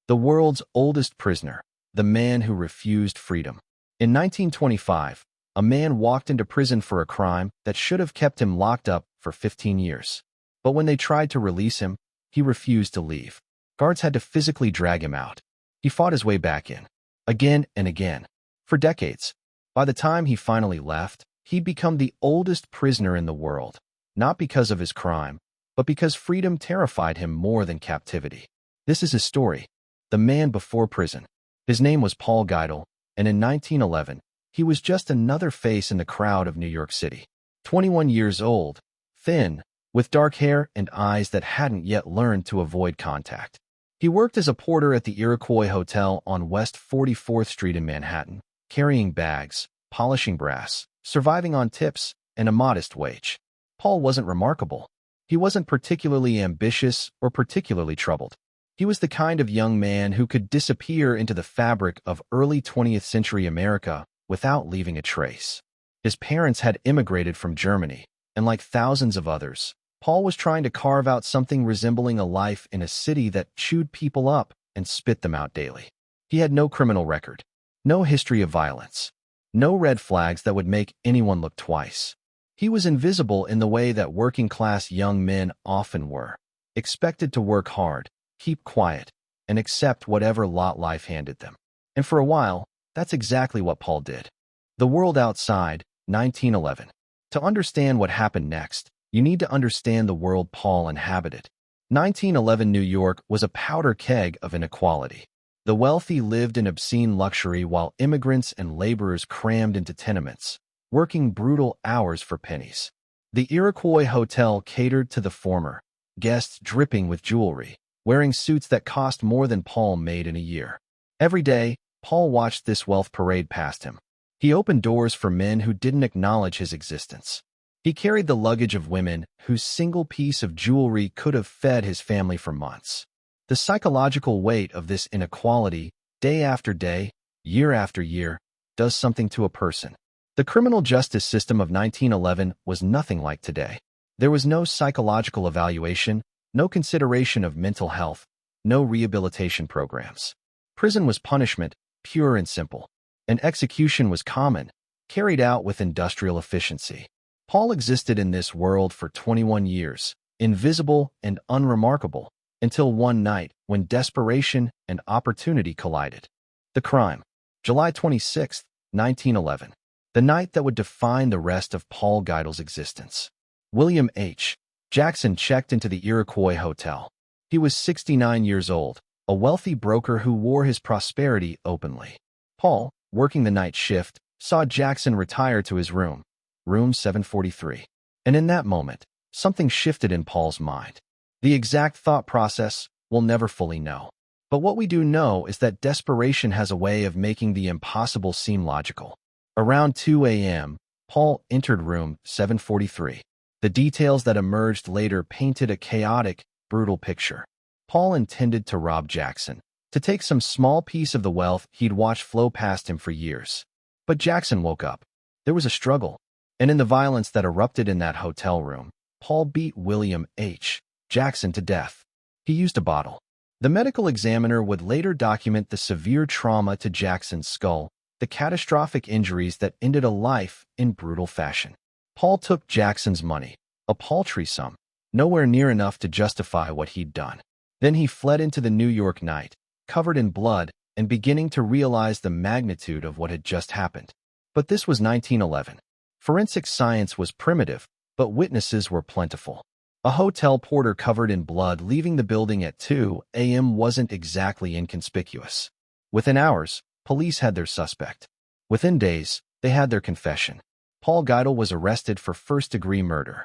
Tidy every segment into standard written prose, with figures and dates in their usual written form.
The world's oldest prisoner, the man who refused freedom. In 1925, a man walked into prison for a crime that should have kept him locked up for 15 years. But when they tried to release him, he refused to leave. Guards had to physically drag him out. He fought his way back in, again and again, for decades. By the time he finally left, he'd become the oldest prisoner in the world, not because of his crime, but because freedom terrified him more than captivity. This is his story, the man before prison. His name was Paul Geidel, and in 1911, he was just another face in the crowd of New York City. 21 years old, thin, with dark hair and eyes that hadn't yet learned to avoid contact. He worked as a porter at the Iroquois Hotel on West 44th Street in Manhattan, carrying bags, polishing brass, surviving on tips, and a modest wage. Paul wasn't remarkable. He wasn't particularly ambitious or particularly troubled. He was the kind of young man who could disappear into the fabric of early 20th century America without leaving a trace. His parents had immigrated from Germany, and like thousands of others, Paul was trying to carve out something resembling a life in a city that chewed people up and spit them out daily. He had no criminal record, no history of violence, no red flags that would make anyone look twice. He was invisible in the way that working-class young men often were, expected to work hard, keep quiet, and accept whatever lot life handed them. And for a while, that's exactly what Paul did. The World Outside, 1911. To understand what happened next, you need to understand the world Paul inhabited. 1911 New York was a powder keg of inequality. The wealthy lived in obscene luxury while immigrants and laborers crammed into tenements, working brutal hours for pennies. The Iroquois Hotel catered to the former, guests dripping with jewelry, wearing suits that cost more than Paul made in a year. Every day, Paul watched this wealth parade past him. He opened doors for men who didn't acknowledge his existence. He carried the luggage of women whose single piece of jewelry could have fed his family for months. The psychological weight of this inequality, day after day, year after year, does something to a person. The criminal justice system of 1911 was nothing like today. There was no psychological evaluation, no consideration of mental health, no rehabilitation programs. Prison was punishment, pure and simple, and execution was common, carried out with industrial efficiency. Paul existed in this world for 21 years, invisible and unremarkable, until one night when desperation and opportunity collided. The crime, July 26, 1911, the night that would define the rest of Paul Geidel's existence. William H. Jackson checked into the Iroquois Hotel. He was 69 years old, a wealthy broker who wore his prosperity openly. Paul, working the night shift, saw Jackson retire to his room 743. And in that moment, something shifted in Paul's mind. The exact thought process we'll never fully know. But what we do know is that desperation has a way of making the impossible seem logical. Around 2 a.m., Paul entered room 743. The details that emerged later painted a chaotic, brutal picture. Paul intended to rob Jackson, to take some small piece of the wealth he'd watched flow past him for years. But Jackson woke up. There was a struggle. And in the violence that erupted in that hotel room, Paul beat William H. Jackson to death. He used a bottle. The medical examiner would later document the severe trauma to Jackson's skull, the catastrophic injuries that ended a life in brutal fashion. Paul took Jackson's money, a paltry sum, nowhere near enough to justify what he'd done. Then he fled into the New York night, covered in blood and beginning to realize the magnitude of what had just happened. But this was 1911. Forensic science was primitive, but witnesses were plentiful. A hotel porter covered in blood leaving the building at 2 a.m. wasn't exactly inconspicuous. Within hours, police had their suspect. Within days, they had their confession. Paul Geidel was arrested for first-degree murder.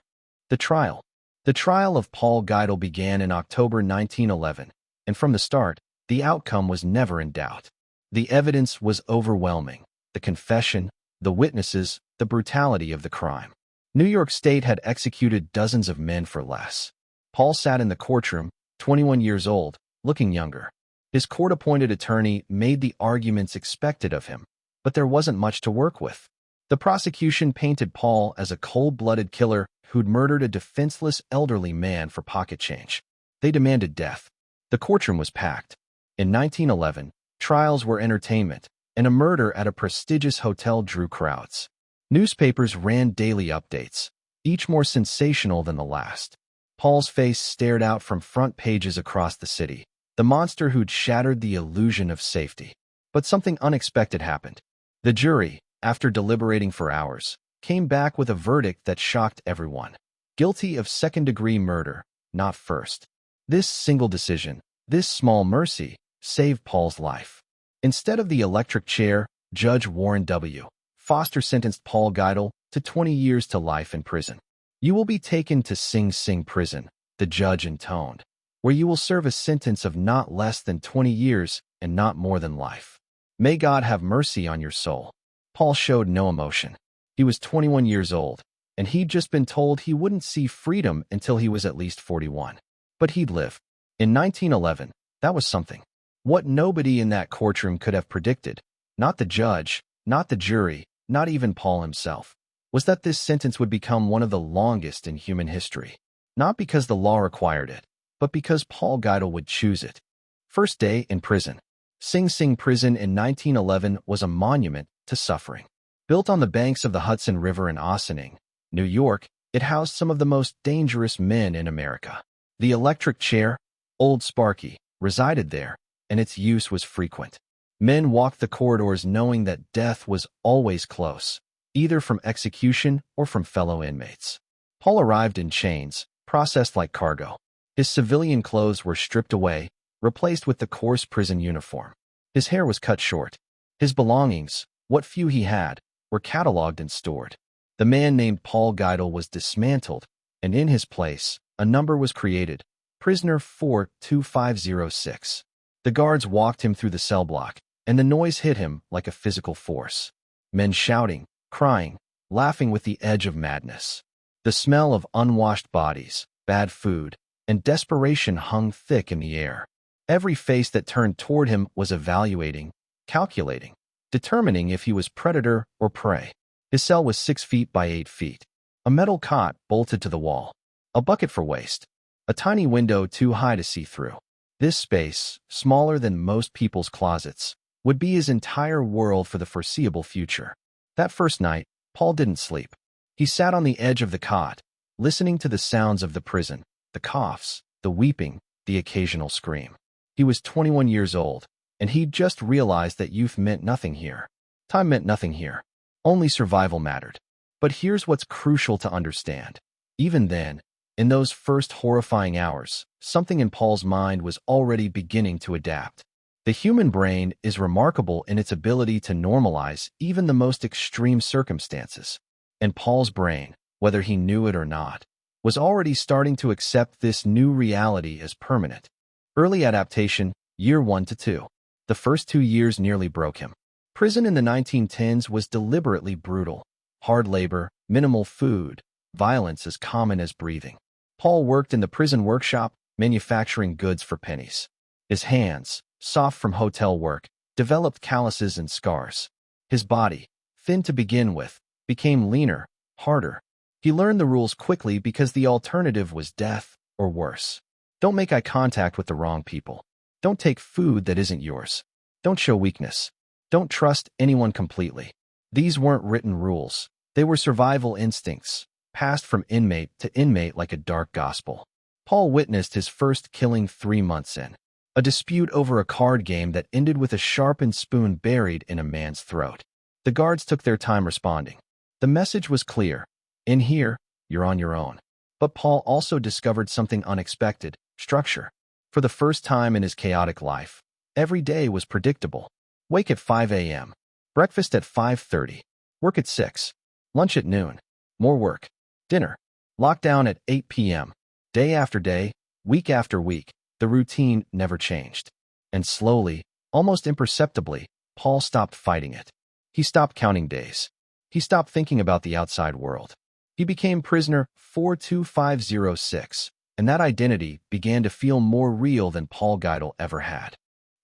The trial. The trial of Paul Geidel began in October 1911, and from the start, the outcome was never in doubt. The evidence was overwhelming. The confession, the witnesses, the brutality of the crime. New York State had executed dozens of men for less. Paul sat in the courtroom, 21 years old, looking younger. His court-appointed attorney made the arguments expected of him, but there wasn't much to work with. The prosecution painted Paul as a cold-blooded killer who'd murdered a defenseless elderly man for pocket change. They demanded death. The courtroom was packed. In 1911, trials were entertainment, and a murder at a prestigious hotel drew crowds. Newspapers ran daily updates, each more sensational than the last. Paul's face stared out from front pages across the city, the monster who'd shattered the illusion of safety. But something unexpected happened. The jury, after deliberating for hours, came back with a verdict that shocked everyone. Guilty of second-degree murder, not first. This single decision, this small mercy, saved Paul's life. Instead of the electric chair, Judge Warren W. Foster sentenced Paul Geidel to 20 years to life in prison. "You will be taken to Sing Sing prison," the judge intoned, "where you will serve a sentence of not less than 20 years and not more than life. May God have mercy on your soul." Paul showed no emotion. He was 21 years old, and he'd just been told he wouldn't see freedom until he was at least 41. But he'd live. In 1911, that was something. What nobody in that courtroom could have predicted, not the judge, not the jury, not even Paul himself, was that this sentence would become one of the longest in human history. Not because the law required it, but because Paul Geidel would choose it. First day in prison. Sing Sing prison in 1911 was a monument to suffering. Built on the banks of the Hudson River in Ossining, New York, it housed some of the most dangerous men in America. The electric chair, Old Sparky, resided there, and its use was frequent. Men walked the corridors knowing that death was always close, either from execution or from fellow inmates. Paul arrived in chains, processed like cargo. His civilian clothes were stripped away, replaced with the coarse prison uniform. His hair was cut short. His belongings, what few he had, were cataloged and stored. The man named Paul Geidel was dismantled, and in his place, a number was created, prisoner 42506. The guards walked him through the cell block, and the noise hit him like a physical force. Men shouting, crying, laughing with the edge of madness. The smell of unwashed bodies, bad food, and desperation hung thick in the air. Every face that turned toward him was evaluating, calculating, determining if he was predator or prey. His cell was 6 feet by 8 feet. A metal cot bolted to the wall. A bucket for waste. A tiny window too high to see through. This space, smaller than most people's closets, would be his entire world for the foreseeable future. That first night, Paul didn't sleep. He sat on the edge of the cot, listening to the sounds of the prison, the coughs, the weeping, the occasional scream. He was 21 years old, and he'd just realized that youth meant nothing here. Time meant nothing here. Only survival mattered. But here's what's crucial to understand. Even then, in those first horrifying hours, something in Paul's mind was already beginning to adapt. The human brain is remarkable in its ability to normalize even the most extreme circumstances. And Paul's brain, whether he knew it or not, was already starting to accept this new reality as permanent. Early adaptation, year 1 to 2. The first 2 years nearly broke him. Prison in the 1910s was deliberately brutal. Hard labor, minimal food, violence as common as breathing. Paul worked in the prison workshop, manufacturing goods for pennies. His hands, soft from hotel work, developed calluses and scars. His body, thin to begin with, became leaner, harder. He learned the rules quickly because the alternative was death or worse. Don't make eye contact with the wrong people. Don't take food that isn't yours. Don't show weakness. Don't trust anyone completely. These weren't written rules. They were survival instincts, passed from inmate to inmate like a dark gospel. Paul witnessed his first killing 3 months in. A dispute over a card game that ended with a sharpened spoon buried in a man's throat. The guards took their time responding. The message was clear. In here, you're on your own. But Paul also discovered something unexpected: structure. For the first time in his chaotic life, every day was predictable. Wake at 5 a.m. Breakfast at 5:30. Work at 6. Lunch at noon. More work. Dinner. Lockdown at 8 p.m. Day after day, week after week, the routine never changed. And slowly, almost imperceptibly, Paul stopped fighting it. He stopped counting days. He stopped thinking about the outside world. He became prisoner 42506, and that identity began to feel more real than Paul Geidel ever had.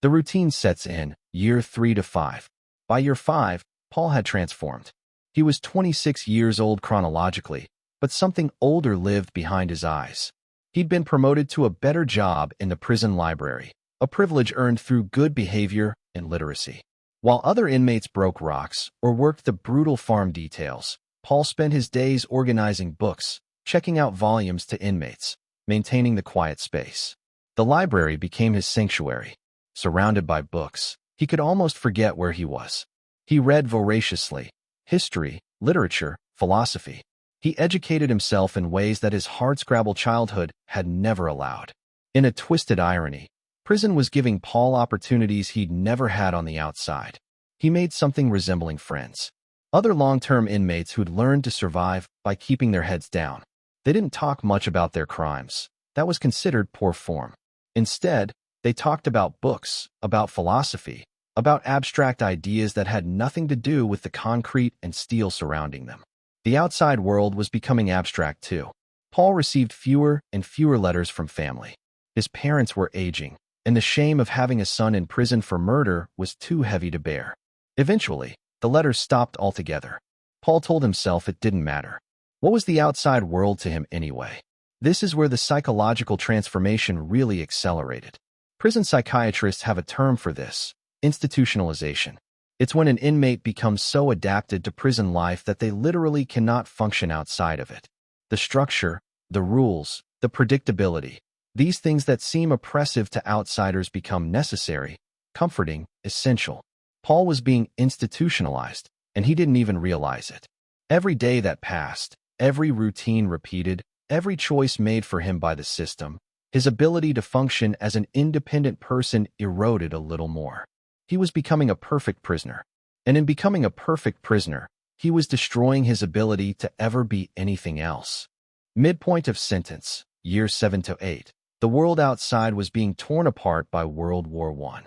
The routine sets in, year 3 to 5. By year 5, Paul had transformed. He was 26 years old chronologically, but something older lived behind his eyes. He'd been promoted to a better job in the prison library, a privilege earned through good behavior and literacy. While other inmates broke rocks or worked the brutal farm details, Paul spent his days organizing books, checking out volumes to inmates, maintaining the quiet space. The library became his sanctuary. Surrounded by books, he could almost forget where he was. He read voraciously: history, literature, philosophy. He educated himself in ways that his hardscrabble childhood had never allowed. In a twisted irony, prison was giving Paul opportunities he'd never had on the outside. He made something resembling friends. Other long-term inmates who'd learned to survive by keeping their heads down. They didn't talk much about their crimes. That was considered poor form. Instead, they talked about books, about philosophy, about abstract ideas that had nothing to do with the concrete and steel surrounding them. The outside world was becoming abstract too. Paul received fewer and fewer letters from family. His parents were aging, and the shame of having a son in prison for murder was too heavy to bear. Eventually, the letters stopped altogether. Paul told himself it didn't matter. What was the outside world to him anyway? This is where the psychological transformation really accelerated. Prison psychiatrists have a term for this: institutionalization. It's when an inmate becomes so adapted to prison life that they literally cannot function outside of it. The structure, the rules, the predictability, these things that seem oppressive to outsiders become necessary, comforting, essential. Paul was being institutionalized, and he didn't even realize it. Every day that passed, every routine repeated, every choice made for him by the system, his ability to function as an independent person eroded a little more. He was becoming a perfect prisoner. And in becoming a perfect prisoner, he was destroying his ability to ever be anything else. Midpoint of sentence, years 7 to 8. The world outside was being torn apart by World War I.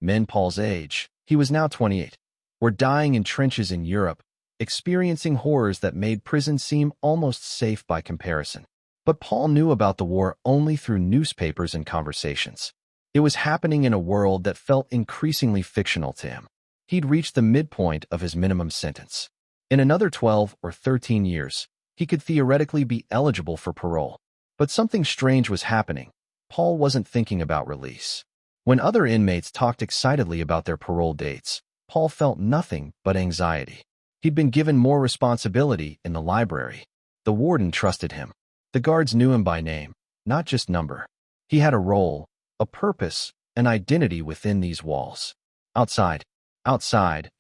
Men Paul's age, he was now 28, were dying in trenches in Europe, experiencing horrors that made prison seem almost safe by comparison. But Paul knew about the war only through newspapers and conversations. It was happening in a world that felt increasingly fictional to him. He'd reached the midpoint of his minimum sentence. In another 12 or 13 years, he could theoretically be eligible for parole. But something strange was happening. Paul wasn't thinking about release. When other inmates talked excitedly about their parole dates, Paul felt nothing but anxiety. He'd been given more responsibility in the library. The warden trusted him. The guards knew him by name, not just number. He had a role, a purpose, an identity within these walls. Outside,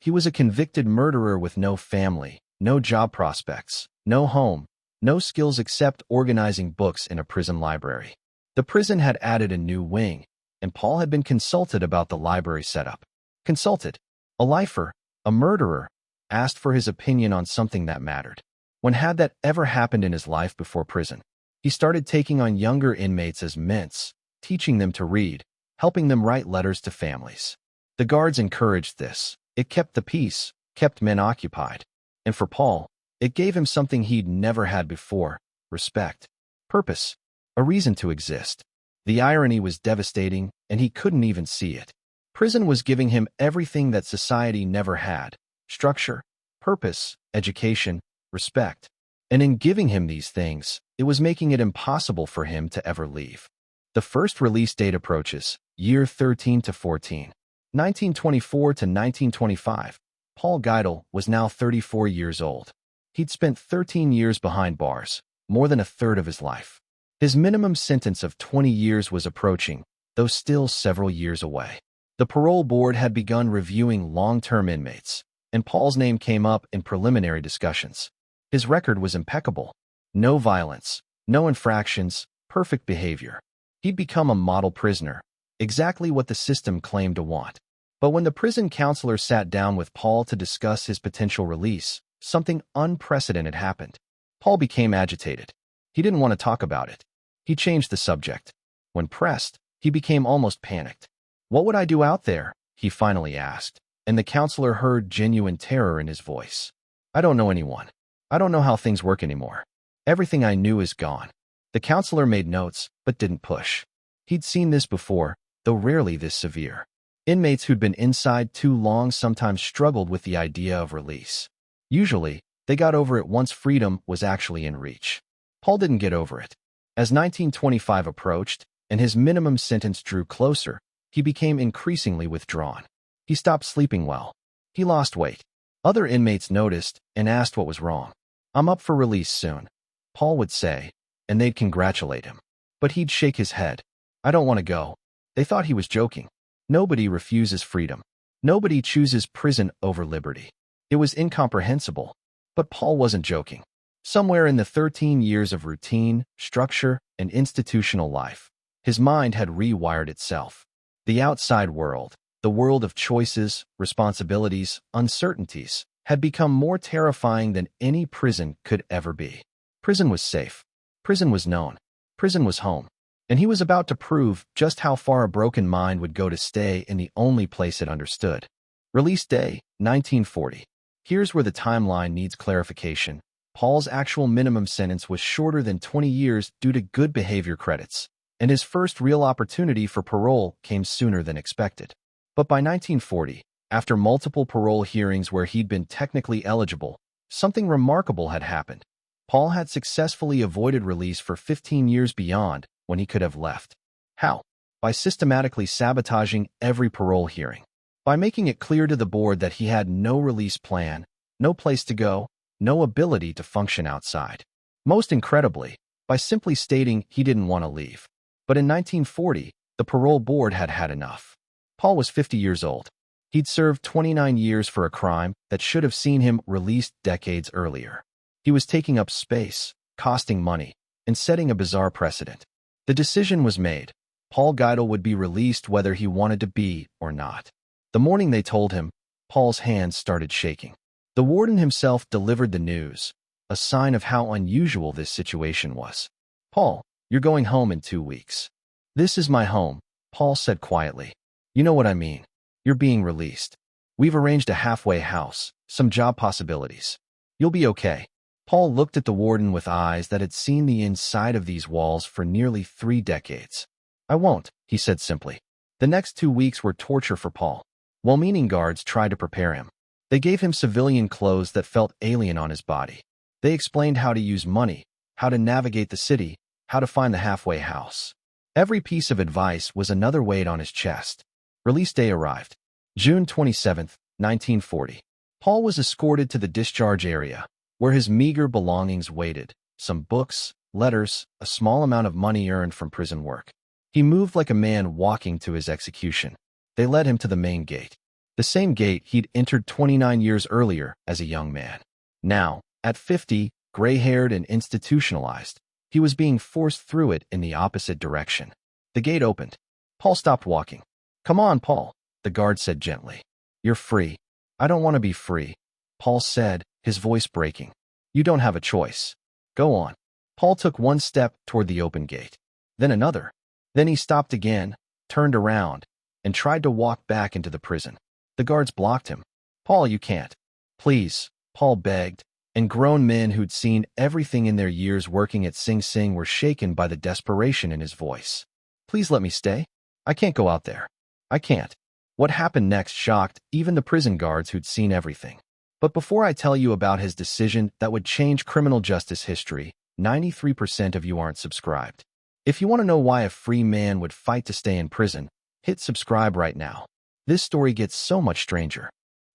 he was a convicted murderer with no family, no job prospects, no home, no skills except organizing books in a prison library. The prison had added a new wing, and Paul had been consulted about the library setup. Consulted. A lifer, a murderer, asked for his opinion on something that mattered. When had that ever happened in his life before prison? He started taking on younger inmates as ments, teaching them to read, helping them write letters to families. The guards encouraged this. It kept the peace, kept men occupied. And for Paul, it gave him something he'd never had before: respect, purpose, a reason to exist. The irony was devastating, and he couldn't even see it. Prison was giving him everything that society never had: structure, purpose, education, respect. And in giving him these things, it was making it impossible for him to ever leave. The first release date approaches, year 13 to 14. 1924 to 1925. Paul Geidel was now 34 years old. He'd spent 13 years behind bars, more than a third of his life. His minimum sentence of 20 years was approaching, though still several years away. The parole board had begun reviewing long-term inmates, and Paul's name came up in preliminary discussions. His record was impeccable. No violence, no infractions, perfect behavior. He'd become a model prisoner, exactly what the system claimed to want. But when the prison counselor sat down with Paul to discuss his potential release, something unprecedented happened. Paul became agitated. He didn't want to talk about it. He changed the subject. When pressed, he became almost panicked. "What would I do out there?" he finally asked, and the counselor heard genuine terror in his voice. "I don't know anyone. I don't know how things work anymore. Everything I knew is gone." The counselor made notes, but didn't push. He'd seen this before, though rarely this severe. Inmates who'd been inside too long sometimes struggled with the idea of release. Usually, they got over it once freedom was actually in reach. Paul didn't get over it. As 1925 approached, and his minimum sentence drew closer, he became increasingly withdrawn. He stopped sleeping well. He lost weight. Other inmates noticed and asked what was wrong. "I'm up for release soon," Paul would say, and they'd congratulate him. But he'd shake his head. "I don't want to go." They thought he was joking. Nobody refuses freedom. Nobody chooses prison over liberty. It was incomprehensible. But Paul wasn't joking. Somewhere in the 13 years of routine, structure, and institutional life, his mind had rewired itself. The outside world, the world of choices, responsibilities, uncertainties, had become more terrifying than any prison could ever be. Prison was safe. Prison was known. Prison was home. And he was about to prove just how far a broken mind would go to stay in the only place it understood. Release day, 1940. Here's where the timeline needs clarification. Paul's actual minimum sentence was shorter than 20 years due to good behavior credits, and his first real opportunity for parole came sooner than expected. But by 1940, after multiple parole hearings where he'd been technically eligible, something remarkable had happened. Paul had successfully avoided release for 15 years beyond when he could have left. How? By systematically sabotaging every parole hearing. By making it clear to the board that he had no release plan, no place to go, no ability to function outside. Most incredibly, by simply stating he didn't want to leave. But in 1940, the parole board had had enough. Paul was 50 years old. He'd served 29 years for a crime that should have seen him released decades earlier. He was taking up space, costing money, and setting a bizarre precedent. The decision was made. Paul Geidel would be released whether he wanted to be or not. The morning they told him, Paul's hands started shaking. The warden himself delivered the news, a sign of how unusual this situation was. "Paul, you're going home in 2 weeks." "This is my home," Paul said quietly. "You know what I mean. You're being released. We've arranged a halfway house, some job possibilities. You'll be okay." Paul looked at the warden with eyes that had seen the inside of these walls for nearly 3 decades. "I won't," he said simply. The next 2 weeks were torture for Paul. Well-meaning guards tried to prepare him. They gave him civilian clothes that felt alien on his body. They explained how to use money, how to navigate the city, how to find the halfway house. Every piece of advice was another weight on his chest. Release day arrived. June 27, 1940. Paul was escorted to the discharge area, where his meager belongings waited: some books, letters, a small amount of money earned from prison work. He moved like a man walking to his execution. They led him to the main gate. The same gate he'd entered 29 years earlier as a young man. Now, at 50, gray-haired and institutionalized, he was being forced through it in the opposite direction. The gate opened. Paul stopped walking. "Come on, Paul," the guard said gently. "You're free." "I don't want to be free," Paul said, his voice breaking. "You don't have a choice. Go on." Paul took one step toward the open gate, then another. Then he stopped again, turned around, and tried to walk back into the prison. The guards blocked him. "Paul, you can't." "Please," Paul begged, and grown men who'd seen everything in their years working at Sing Sing were shaken by the desperation in his voice. "Please let me stay. I can't go out there. I can't." What happened next shocked even the prison guards who'd seen everything. But before I tell you about his decision that would change criminal justice history, 93% of you aren't subscribed. If you want to know why a free man would fight to stay in prison, hit subscribe right now. This story gets so much stranger.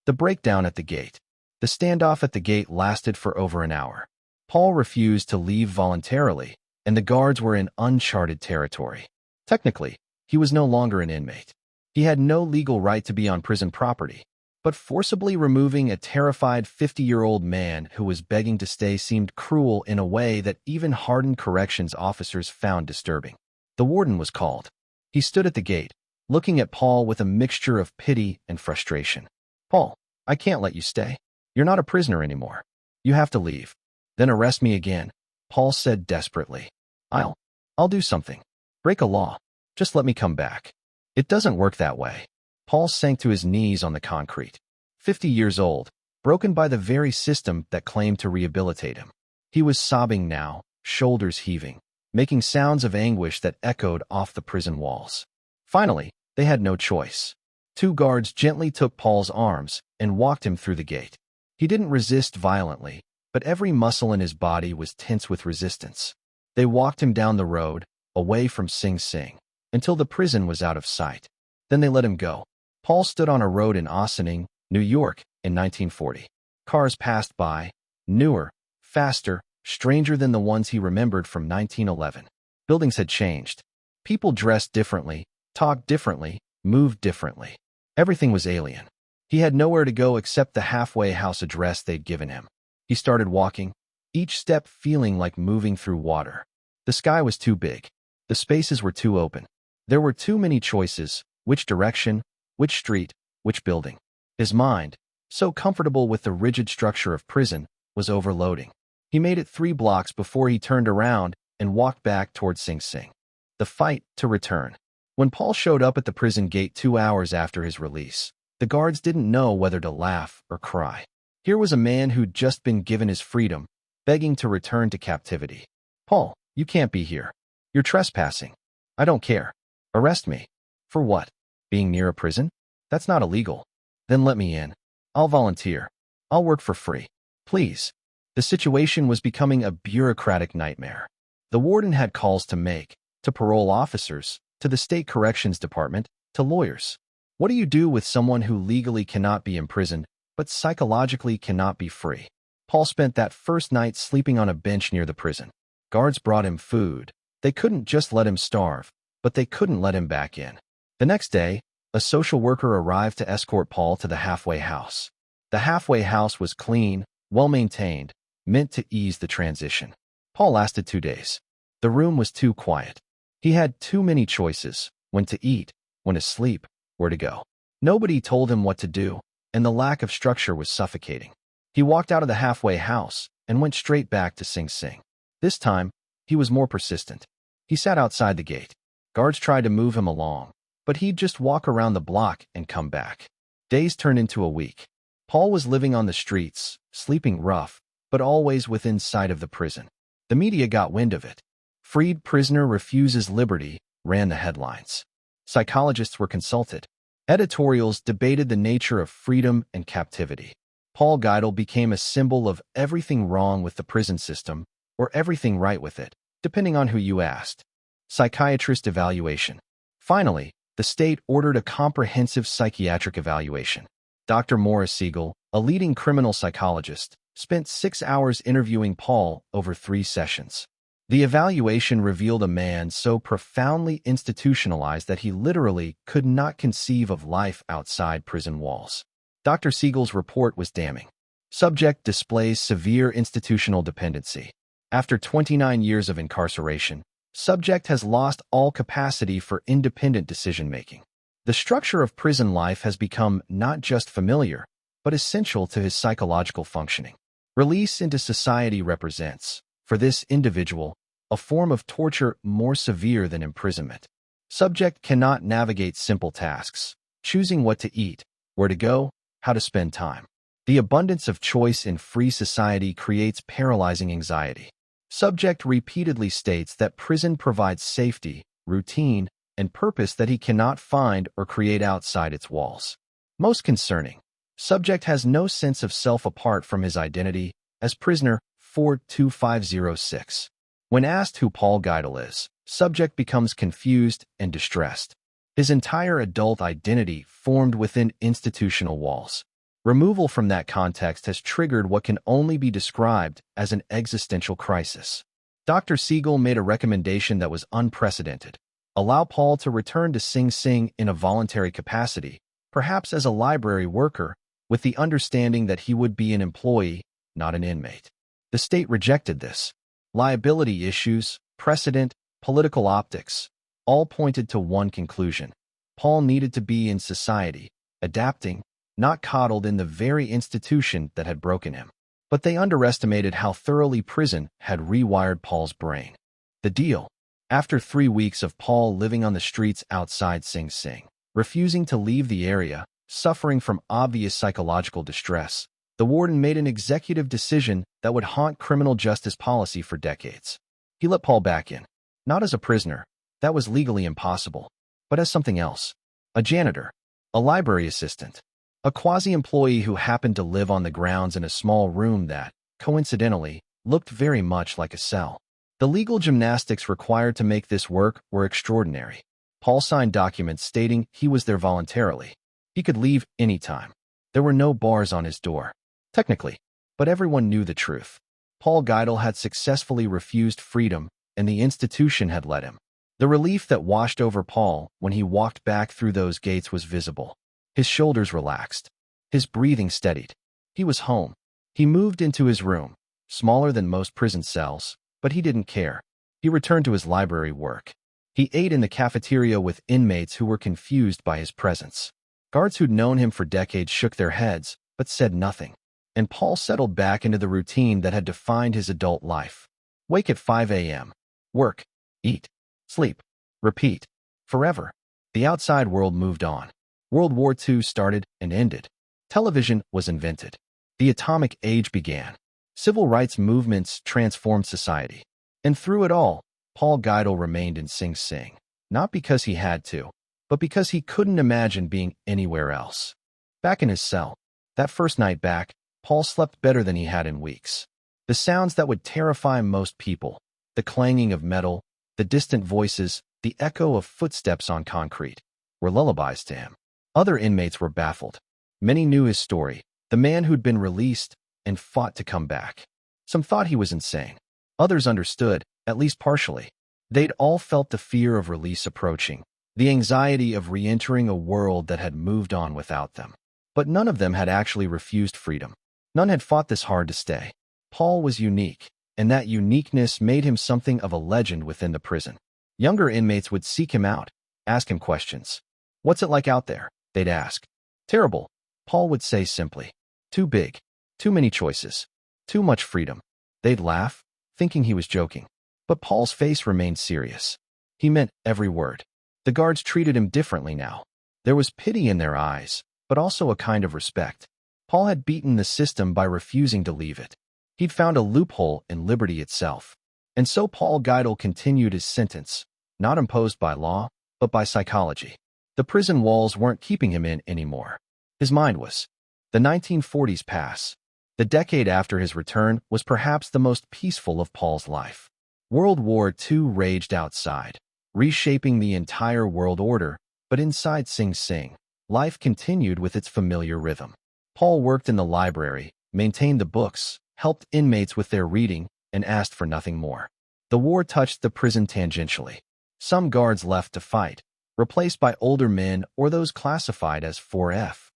The breakdown at the gate. The standoff at the gate lasted for over an hour. Paul refused to leave voluntarily, and the guards were in uncharted territory. Technically, he was no longer an inmate. He had no legal right to be on prison property. But forcibly removing a terrified 50-year-old man who was begging to stay seemed cruel in a way that even hardened corrections officers found disturbing. The warden was called. He stood at the gate, looking at Paul with a mixture of pity and frustration. "Paul, I can't let you stay. You're not a prisoner anymore. You have to leave." "Then arrest me again," Paul said desperately. I'll do something. Break a law. Just let me come back." "It doesn't work that way." Paul sank to his knees on the concrete. 50 years old, broken by the very system that claimed to rehabilitate him. He was sobbing now, shoulders heaving, making sounds of anguish that echoed off the prison walls. Finally, they had no choice. 2 guards gently took Paul's arms and walked him through the gate. He didn't resist violently, but every muscle in his body was tense with resistance. They walked him down the road, away from Sing Sing, until the prison was out of sight. Then they let him go. Paul stood on a road in Ossining, New York, in 1940. Cars passed by, newer, faster, stranger than the ones he remembered from 1911. Buildings had changed. People dressed differently, talked differently, moved differently. Everything was alien. He had nowhere to go except the halfway house address they'd given him. He started walking, each step feeling like moving through water. The sky was too big. The spaces were too open. There were too many choices: which direction, which street, which building. His mind, so comfortable with the rigid structure of prison, was overloading. He made it 3 blocks before he turned around and walked back toward Sing Sing. The fight to return. When Paul showed up at the prison gate 2 hours after his release, the guards didn't know whether to laugh or cry. Here was a man who'd just been given his freedom, begging to return to captivity. "Paul, you can't be here. You're trespassing." "I don't care. Arrest me." "For what? Being near a prison? That's not illegal." "Then let me in. I'll volunteer. I'll work for free. Please." The situation was becoming a bureaucratic nightmare. The warden had calls to make, to parole officers, to the state corrections department, to lawyers. What do you do with someone who legally cannot be imprisoned, but psychologically cannot be free? Paul spent that first night sleeping on a bench near the prison. Guards brought him food. They couldn't just let him starve, but they couldn't let him back in. The next day, a social worker arrived to escort Paul to the halfway house. The halfway house was clean, well-maintained, meant to ease the transition. Paul lasted 2 days. The room was too quiet. He had too many choices: when to eat, when to sleep, where to go. Nobody told him what to do, and the lack of structure was suffocating. He walked out of the halfway house and went straight back to Sing Sing. This time, he was more persistent. He sat outside the gate. Guards tried to move him along, but he'd just walk around the block and come back. Days turned into a week. Paul was living on the streets, sleeping rough, but always within sight of the prison. The media got wind of it. "Freed prisoner refuses liberty," ran the headlines. Psychologists were consulted. Editorials debated the nature of freedom and captivity. Paul Geidel became a symbol of everything wrong with the prison system, or everything right with it, depending on who you asked. Psychiatrist evaluation. Finally, the state ordered a comprehensive psychiatric evaluation. Dr. Morris Siegel, a leading criminal psychologist, spent 6 hours interviewing Paul over 3 sessions. The evaluation revealed a man so profoundly institutionalized that he literally could not conceive of life outside prison walls. Dr. Siegel's report was damning. Subject displays severe institutional dependency. After 29 years of incarceration, subject has lost all capacity for independent decision-making. The structure of prison life has become not just familiar, but essential to his psychological functioning. Release into society represents, for this individual, a form of torture more severe than imprisonment. Subject cannot navigate simple tasks: choosing what to eat, where to go, how to spend time. The abundance of choice in free society creates paralyzing anxiety. Subject repeatedly states that prison provides safety, routine, and purpose that he cannot find or create outside its walls. Most concerning, subject has no sense of self apart from his identity as prisoner 42506. When asked who Paul Geidel is, subject becomes confused and distressed. His entire adult identity formed within institutional walls. Removal from that context has triggered what can only be described as an existential crisis. Dr. Siegel made a recommendation that was unprecedented: allow Paul to return to Sing Sing in a voluntary capacity, perhaps as a library worker, with the understanding that he would be an employee, not an inmate. The state rejected this. Liability issues, precedent, political optics, all pointed to one conclusion: Paul needed to be in society, adapting, not coddled in the very institution that had broken him. But they underestimated how thoroughly prison had rewired Paul's brain. The deal: after 3 weeks of Paul living on the streets outside Sing Sing, refusing to leave the area, suffering from obvious psychological distress, the warden made an executive decision that would haunt criminal justice policy for decades. He let Paul back in, not as a prisoner, that was legally impossible, but as something else: a janitor, a library assistant, a quasi-employee who happened to live on the grounds in a small room that, coincidentally, looked very much like a cell. The legal gymnastics required to make this work were extraordinary. Paul signed documents stating he was there voluntarily. He could leave anytime. There were no bars on his door. Technically, but everyone knew the truth. Paul Geidel had successfully refused freedom, and the institution had let him. The relief that washed over Paul when he walked back through those gates was visible. His shoulders relaxed. His breathing steadied. He was home. He moved into his room, smaller than most prison cells, but he didn't care. He returned to his library work. He ate in the cafeteria with inmates who were confused by his presence. Guards who'd known him for decades shook their heads, but said nothing. And Paul settled back into the routine that had defined his adult life. Wake at 5 a.m. Work, eat, sleep, repeat. Forever. The outside world moved on. World War II started and ended. Television was invented. The atomic age began. Civil rights movements transformed society. And through it all, Paul Geidel remained in Sing Sing, not because he had to, but because he couldn't imagine being anywhere else. Back in his cell, that first night back, Paul slept better than he had in weeks. The sounds that would terrify most people, the clanging of metal, the distant voices, the echo of footsteps on concrete, were lullabies to him. Other inmates were baffled. Many knew his story, the man who'd been released and fought to come back. Some thought he was insane. Others understood, at least partially. They'd all felt the fear of release approaching, the anxiety of re-entering a world that had moved on without them. But none of them had actually refused freedom. None had fought this hard to stay. Paul was unique, and that uniqueness made him something of a legend within the prison. Younger inmates would seek him out, ask him questions. "What's it like out there?" they'd ask. "Terrible," Paul would say simply. "Too big. Too many choices. Too much freedom." They'd laugh, thinking he was joking. But Paul's face remained serious. He meant every word. The guards treated him differently now. There was pity in their eyes, but also a kind of respect. Paul had beaten the system by refusing to leave it. He'd found a loophole in liberty itself. And so Paul Geidel continued his sentence, not imposed by law, but by psychology. The prison walls weren't keeping him in anymore. His mind was. The 1940s pass. The decade after his return was perhaps the most peaceful of Paul's life. World War II raged outside, reshaping the entire world order, but inside Sing Sing, life continued with its familiar rhythm. Paul worked in the library, maintained the books, helped inmates with their reading, and asked for nothing more. The war touched the prison tangentially. Some guards left to fight, replaced by older men or those classified as 4F.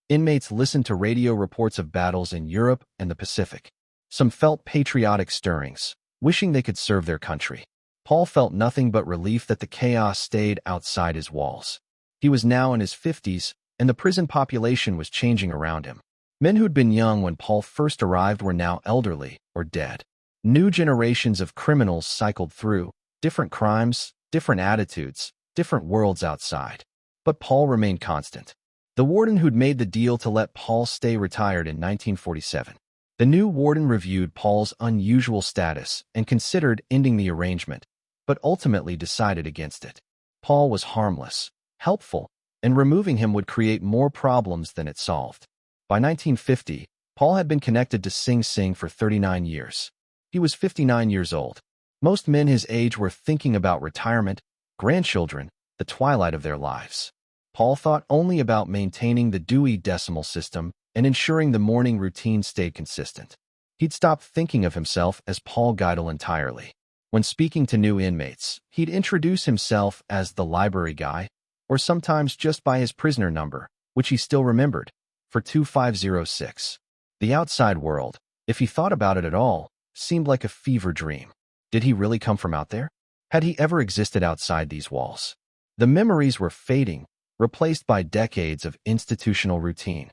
Inmates listened to radio reports of battles in Europe and the Pacific. Some felt patriotic stirrings, wishing they could serve their country. Paul felt nothing but relief that the chaos stayed outside his walls. He was now in his 50s, and the prison population was changing around him. Men who'd been young when Paul first arrived were now elderly or dead. New generations of criminals cycled through, different crimes, different attitudes, different worlds outside. But Paul remained constant. The warden who'd made the deal to let Paul stay retired in 1947. The new warden reviewed Paul's unusual status and considered ending the arrangement, but ultimately decided against it. Paul was harmless, helpful, and removing him would create more problems than it solved. By 1950, Paul had been connected to Sing Sing for 39 years. He was 59 years old. Most men his age were thinking about retirement, grandchildren, the twilight of their lives. Paul thought only about maintaining the Dewey Decimal System and ensuring the morning routine stayed consistent. He'd stopped thinking of himself as Paul Geidel entirely. When speaking to new inmates, he'd introduce himself as the library guy, or sometimes just by his prisoner number, which he still remembered, for 2506. The outside world, if he thought about it at all, seemed like a fever dream. Did he really come from out there? Had he ever existed outside these walls? The memories were fading, replaced by decades of institutional routine.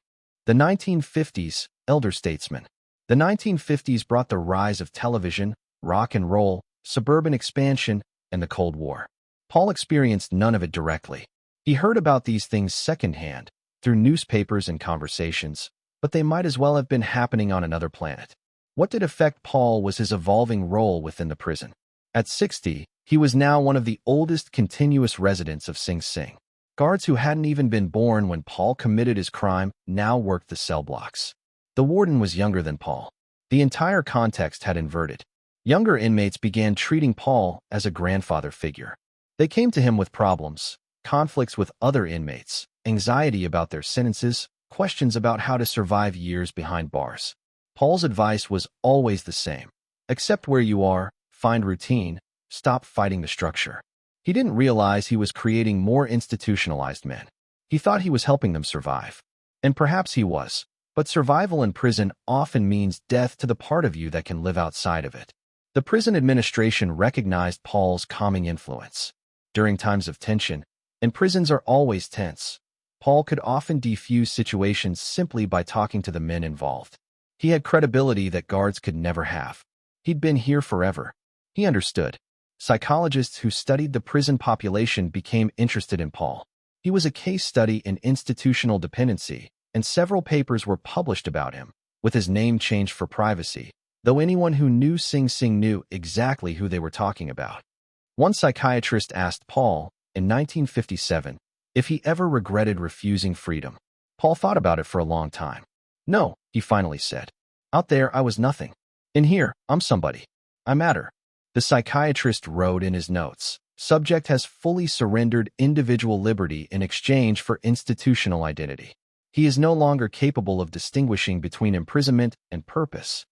The 1950s, elder statesman. The 1950s brought the rise of television, rock and roll, suburban expansion, and the Cold War. Paul experienced none of it directly. He heard about these things secondhand, through newspapers and conversations, but they might as well have been happening on another planet. What did affect Paul was his evolving role within the prison. At 60, he was now one of the oldest continuous residents of Sing Sing. Guards who hadn't even been born when Paul committed his crime now worked the cell blocks. The warden was younger than Paul. The entire context had inverted. Younger inmates began treating Paul as a grandfather figure. They came to him with problems, conflicts with other inmates, anxiety about their sentences, questions about how to survive years behind bars. Paul's advice was always the same. Accept where you are, find routine, stop fighting the structure. He didn't realize he was creating more institutionalized men. He thought he was helping them survive. And perhaps he was. But survival in prison often means death to the part of you that can live outside of it. The prison administration recognized Paul's calming influence. During times of tension, and prisons are always tense, Paul could often defuse situations simply by talking to the men involved. He had credibility that guards could never have. He'd been here forever. He understood. Psychologists who studied the prison population became interested in Paul. He was a case study in institutional dependency, and several papers were published about him, with his name changed for privacy, though anyone who knew Sing Sing knew exactly who they were talking about. One psychiatrist asked Paul, in 1957, if he ever regretted refusing freedom. Paul thought about it for a long time. No, he finally said. Out there, I was nothing. In here, I'm somebody. I matter. The psychiatrist wrote in his notes, subject has fully surrendered individual liberty in exchange for institutional identity. He is no longer capable of distinguishing between imprisonment and purpose.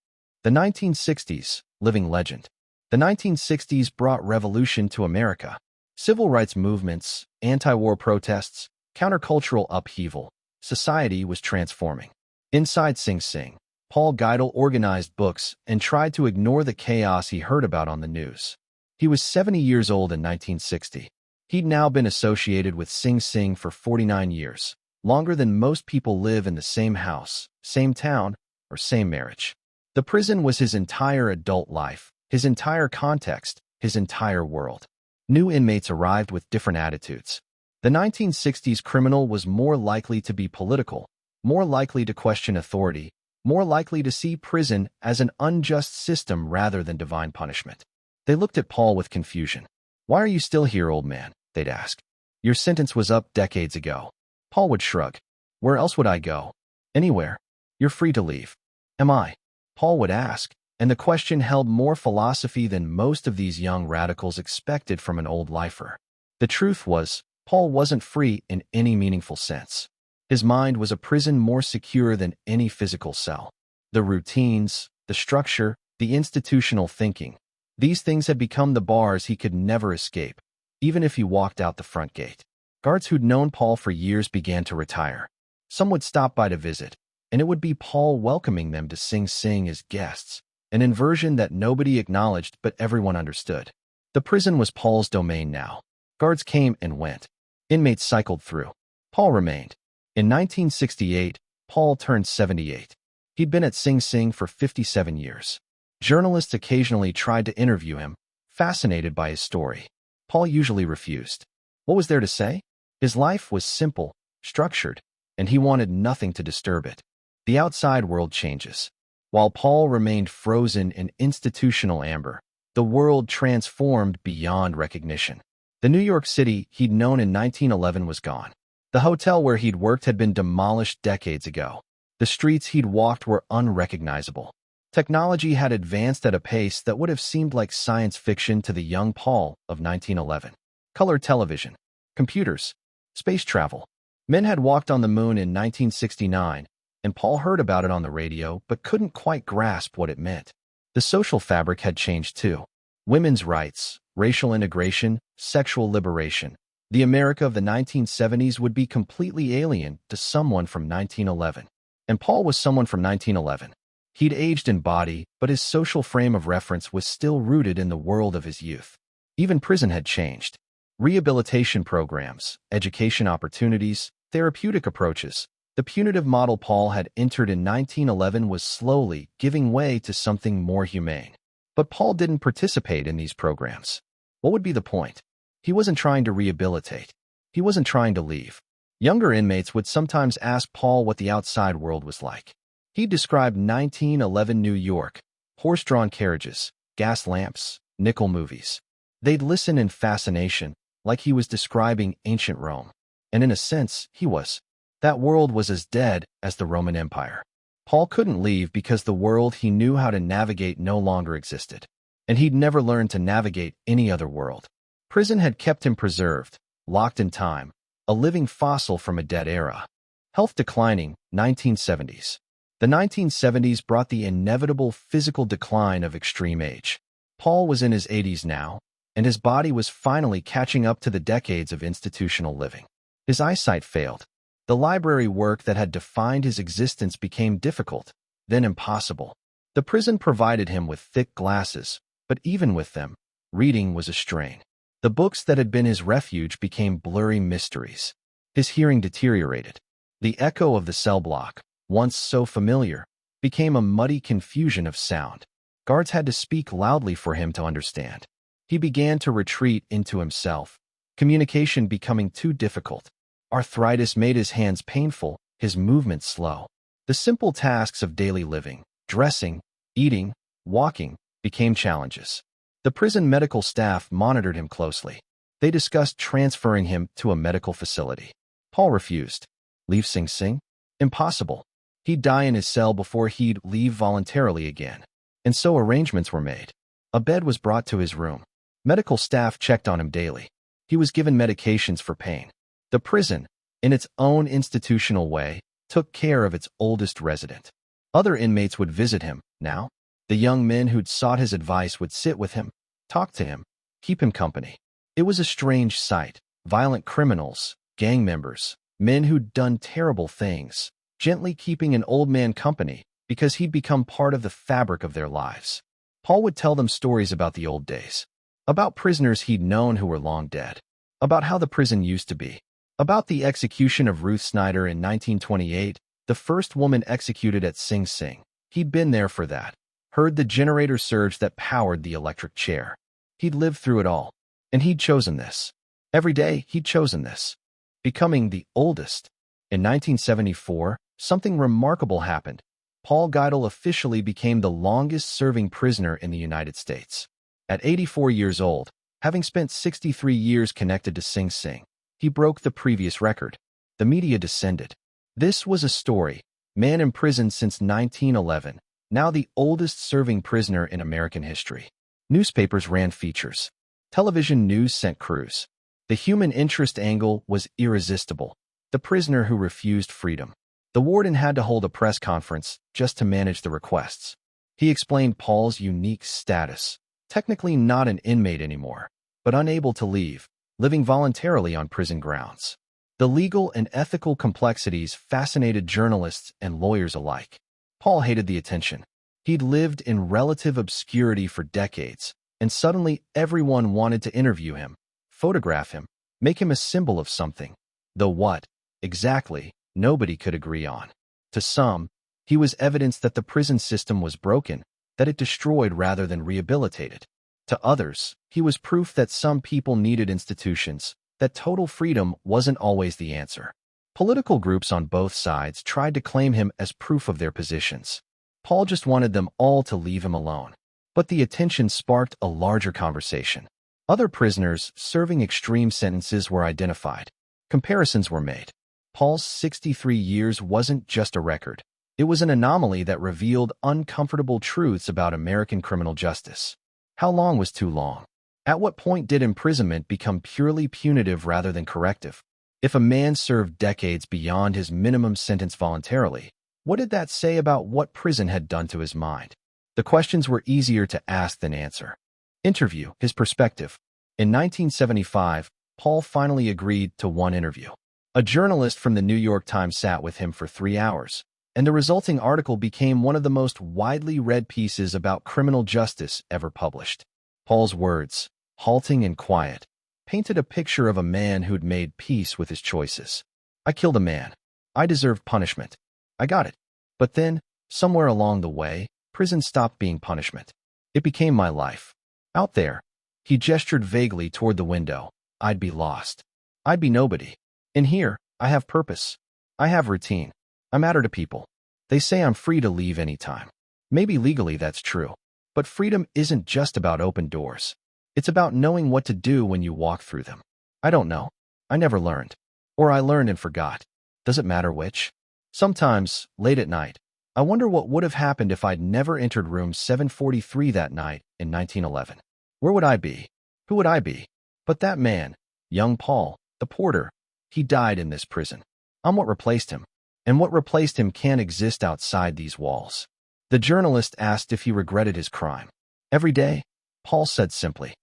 The 1960s, living legend. The 1960s brought revolution to America. Civil rights movements, anti-war protests, countercultural upheaval. Society was transforming. Inside Sing Sing, Paul Geidel organized books and tried to ignore the chaos he heard about on the news. He was 70 years old in 1960. He'd now been associated with Sing Sing for 49 years, longer than most people live in the same house, same town, or same marriage. The prison was his entire adult life, his entire context, his entire world. New inmates arrived with different attitudes. The 1960s criminal was more likely to be political, more likely to question authority, more likely to see prison as an unjust system rather than divine punishment. They looked at Paul with confusion. "Why are you still here, old man?" they'd ask. "Your sentence was up decades ago." Paul would shrug. "Where else would I go?" "Anywhere. You're free to leave." "Am I?" Paul would ask, and the question held more philosophy than most of these young radicals expected from an old lifer. The truth was, Paul wasn't free in any meaningful sense. His mind was a prison more secure than any physical cell. The routines, the structure, the institutional thinking, these things had become the bars he could never escape, even if he walked out the front gate. Guards who'd known Paul for years began to retire. Some would stop by to visit, and it would be Paul welcoming them to Sing Sing as guests, an inversion that nobody acknowledged but everyone understood. The prison was Paul's domain now. Guards came and went. Inmates cycled through. Paul remained. In 1968, Paul turned 78. He'd been at Sing Sing for 57 years. Journalists occasionally tried to interview him, fascinated by his story. Paul usually refused. What was there to say? His life was simple, structured, and he wanted nothing to disturb it. The outside world changes. While Paul remained frozen in institutional amber, the world transformed beyond recognition. The New York City he'd known in 1911 was gone. The hotel where he'd worked had been demolished decades ago. The streets he'd walked were unrecognizable. Technology had advanced at a pace that would have seemed like science fiction to the young Paul of 1911. Color television, computers, space travel. Men had walked on the moon in 1969, and Paul heard about it on the radio but couldn't quite grasp what it meant. The social fabric had changed too. Women's rights, racial integration, sexual liberation. The America of the 1970s would be completely alien to someone from 1911. And Paul was someone from 1911. He'd aged in body, but his social frame of reference was still rooted in the world of his youth. Even prison had changed. Rehabilitation programs, education opportunities, therapeutic approaches. The punitive model Paul had entered in 1911 was slowly giving way to something more humane. But Paul didn't participate in these programs. What would be the point? He wasn't trying to rehabilitate. He wasn't trying to leave. Younger inmates would sometimes ask Paul what the outside world was like. He described 1911 New York, horse-drawn carriages, gas lamps, nickel movies. They'd listen in fascination, like he was describing ancient Rome. And in a sense, he was. That world was as dead as the Roman Empire. Paul couldn't leave because the world he knew how to navigate no longer existed. And he'd never learned to navigate any other world. Prison had kept him preserved, locked in time, a living fossil from a dead era. Health declining, 1970s. The 1970s brought the inevitable physical decline of extreme age. Paul was in his 80s now, and his body was finally catching up to the decades of institutional living. His eyesight failed. The library work that had defined his existence became difficult, then impossible. The prison provided him with thick glasses, but even with them, reading was a strain. The books that had been his refuge became blurry mysteries. His hearing deteriorated. The echo of the cell block, once so familiar, became a muddy confusion of sound. Guards had to speak loudly for him to understand. He began to retreat into himself, communication becoming too difficult. Arthritis made his hands painful, his movements slow. The simple tasks of daily living, dressing, eating, walking, became challenges. The prison medical staff monitored him closely. They discussed transferring him to a medical facility. Paul refused. Leave Sing Sing? Impossible. He'd die in his cell before he'd leave voluntarily again. And so arrangements were made. A bed was brought to his room. Medical staff checked on him daily. He was given medications for pain. The prison, in its own institutional way, took care of its oldest resident. Other inmates would visit him, now. The young men who'd sought his advice would sit with him, talk to him, keep him company. It was a strange sight. Violent criminals, gang members, men who'd done terrible things, gently keeping an old man company because he'd become part of the fabric of their lives. Paul would tell them stories about the old days, about prisoners he'd known who were long dead, about how the prison used to be, about the execution of Ruth Snyder in 1928, the first woman executed at Sing Sing. He'd been there for that, heard the generator surge that powered the electric chair. He'd lived through it all, and he'd chosen this. Every day, he'd chosen this. Becoming the oldest. In 1974, something remarkable happened. Paul Geidel officially became the longest-serving prisoner in the United States. At 84 years old, having spent 63 years connected to Sing Sing, he broke the previous record. The media descended. This was a story. Man imprisoned since 1911, now the oldest-serving prisoner in American history. Newspapers ran features. Television news sent crews. The human interest angle was irresistible. The prisoner who refused freedom. The warden had to hold a press conference just to manage the requests. He explained Paul's unique status. Technically not an inmate anymore, but unable to leave, living voluntarily on prison grounds. The legal and ethical complexities fascinated journalists and lawyers alike. Paul hated the attention. He'd lived in relative obscurity for decades, and suddenly everyone wanted to interview him, photograph him, make him a symbol of something. Though what, exactly, nobody could agree on. To some, he was evidence that the prison system was broken, that it destroyed rather than rehabilitated. To others, he was proof that some people needed institutions, that total freedom wasn't always the answer. Political groups on both sides tried to claim him as proof of their positions. Paul just wanted them all to leave him alone. But the attention sparked a larger conversation. Other prisoners serving extreme sentences were identified. Comparisons were made. Paul's 63 years wasn't just a record. It was an anomaly that revealed uncomfortable truths about American criminal justice. How long was too long? At what point did imprisonment become purely punitive rather than corrective? If a man served decades beyond his minimum sentence voluntarily, what did that say about what prison had done to his mind? The questions were easier to ask than answer. Interview, his perspective. In 1975, Paul finally agreed to one interview. A journalist from the New York Times sat with him for 3 hours, and the resulting article became one of the most widely read pieces about criminal justice ever published. Paul's words, halting and quiet, painted a picture of a man who'd made peace with his choices. I killed a man. I deserved punishment. I got it. But then, somewhere along the way, prison stopped being punishment. It became my life. Out there, he gestured vaguely toward the window, I'd be lost. I'd be nobody. In here, I have purpose. I have routine. I matter to people. They say I'm free to leave anytime. Maybe legally that's true. But freedom isn't just about open doors. It's about knowing what to do when you walk through them. I don't know. I never learned. Or I learned and forgot. Does it matter which? Sometimes, late at night, I wonder what would have happened if I'd never entered room 743 that night in 1911. Where would I be? Who would I be? But that man, young Paul, The porter, he died in this prison. I'm what replaced him. And what replaced him can't exist outside these walls. The journalist asked if he regretted his crime. Every day, Paul said simply,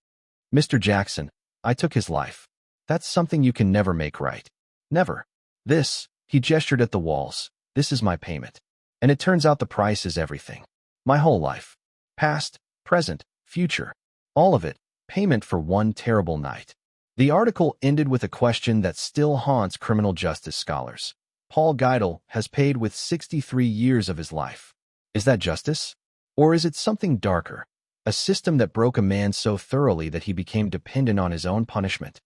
Mr. Jackson, I took his life. That's something you can never make right. Never. This, he gestured at the walls, this is my payment. And it turns out the price is everything. My whole life. Past, present, future. All of it, payment for one terrible night. The article ended with a question that still haunts criminal justice scholars. Paul Geidel has paid with 63 years of his life. Is that justice? Or is it something darker? A system that broke a man so thoroughly that he became dependent on his own punishment.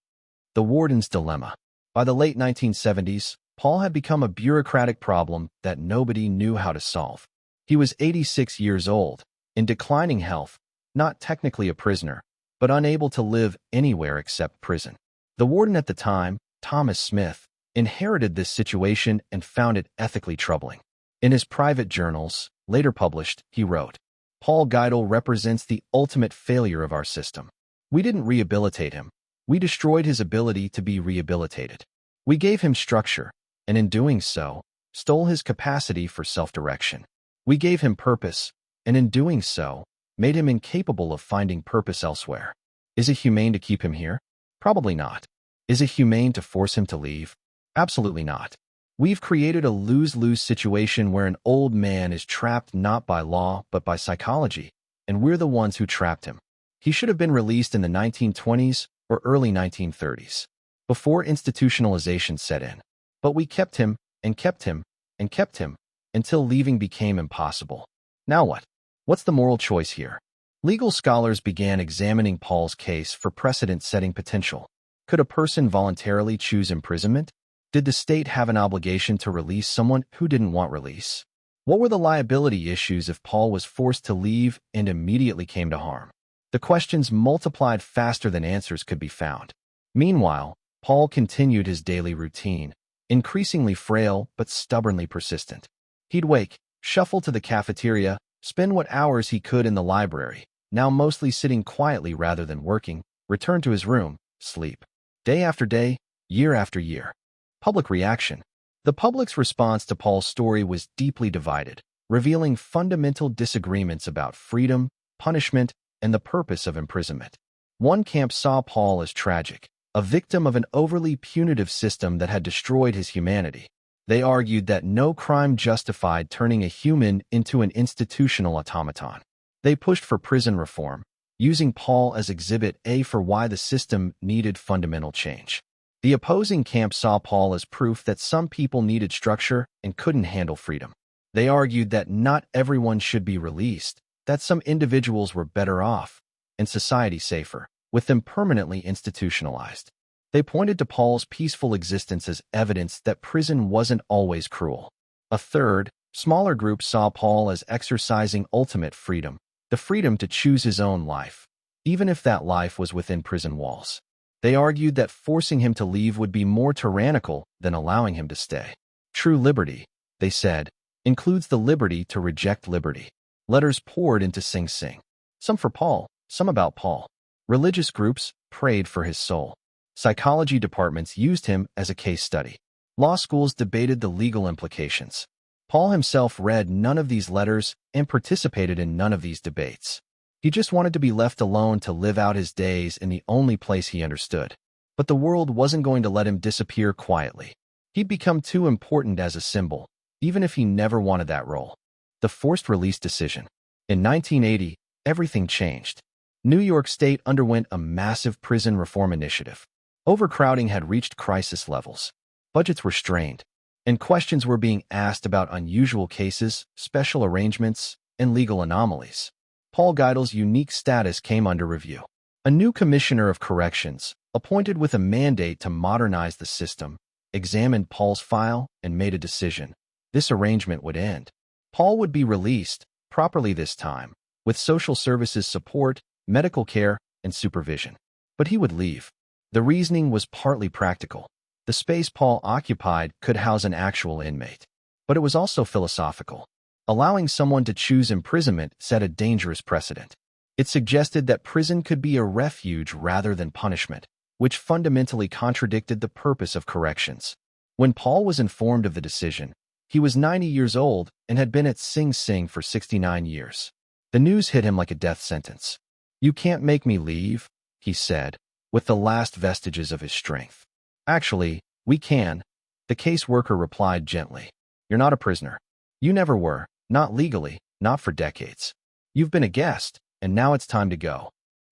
The warden's dilemma. By the late 1970s, Paul had become a bureaucratic problem that nobody knew how to solve. He was 86 years old, in declining health, not technically a prisoner, but unable to live anywhere except prison. The warden at the time, Thomas Smith, inherited this situation and found it ethically troubling. In his private journals, later published, he wrote, Paul Geidel represents the ultimate failure of our system. We didn't rehabilitate him. We destroyed his ability to be rehabilitated. We gave him structure, and in doing so, stole his capacity for self-direction. We gave him purpose, and in doing so, made him incapable of finding purpose elsewhere. Is it humane to keep him here? Probably not. Is it humane to force him to leave? Absolutely not. We've created a lose-lose situation where an old man is trapped not by law but by psychology, and we're the ones who trapped him. He should have been released in the 1920s or early 1930s, before institutionalization set in. But we kept him, and kept him, and kept him, until leaving became impossible. Now what? What's the moral choice here? Legal scholars began examining Paul's case for precedent-setting potential. Could a person voluntarily choose imprisonment? Did the state have an obligation to release someone who didn't want release? What were the liability issues if Paul was forced to leave and immediately came to harm? The questions multiplied faster than answers could be found. Meanwhile, Paul continued his daily routine, increasingly frail but stubbornly persistent. He'd wake, shuffle to the cafeteria, spend what hours he could in the library, now mostly sitting quietly rather than working, return to his room, sleep. Day after day, year after year. Public reaction. The public's response to Paul's story was deeply divided, revealing fundamental disagreements about freedom, punishment, and the purpose of imprisonment. One camp saw Paul as tragic, a victim of an overly punitive system that had destroyed his humanity. They argued that no crime justified turning a human into an institutional automaton. They pushed for prison reform, using Paul as Exhibit A for why the system needed fundamental change. The opposing camp saw Paul as proof that some people needed structure and couldn't handle freedom. They argued that not everyone should be released, that some individuals were better off, and society safer, with them permanently institutionalized. They pointed to Paul's peaceful existence as evidence that prison wasn't always cruel. A third, smaller group saw Paul as exercising ultimate freedom, the freedom to choose his own life, even if that life was within prison walls. They argued that forcing him to leave would be more tyrannical than allowing him to stay. True liberty, they said, includes the liberty to reject liberty. Letters poured into Sing Sing. Some for Paul, some about Paul. Religious groups prayed for his soul. Psychology departments used him as a case study. Law schools debated the legal implications. Paul himself read none of these letters and participated in none of these debates. He just wanted to be left alone to live out his days in the only place he understood. But the world wasn't going to let him disappear quietly. He'd become too important as a symbol, even if he never wanted that role. The forced release decision. In 1980, everything changed. New York State underwent a massive prison reform initiative. Overcrowding had reached crisis levels. Budgets were strained, and questions were being asked about unusual cases, special arrangements, and legal anomalies. Paul Geidel's unique status came under review. A new commissioner of corrections, appointed with a mandate to modernize the system, examined Paul's file and made a decision. This arrangement would end. Paul would be released, properly this time, with social services support, medical care, and supervision. But he would leave. The reasoning was partly practical. The space Paul occupied could house an actual inmate. But it was also philosophical. Allowing someone to choose imprisonment set a dangerous precedent. It suggested that prison could be a refuge rather than punishment, which fundamentally contradicted the purpose of corrections. When Paul was informed of the decision, he was 90 years old and had been at Sing Sing for 69 years. The news hit him like a death sentence. "You can't make me leave," he said, with the last vestiges of his strength. "Actually, we can," the caseworker replied gently. "You're not a prisoner. You never were, not legally, not for decades. You've been a guest, and now it's time to go.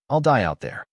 I'll die out there.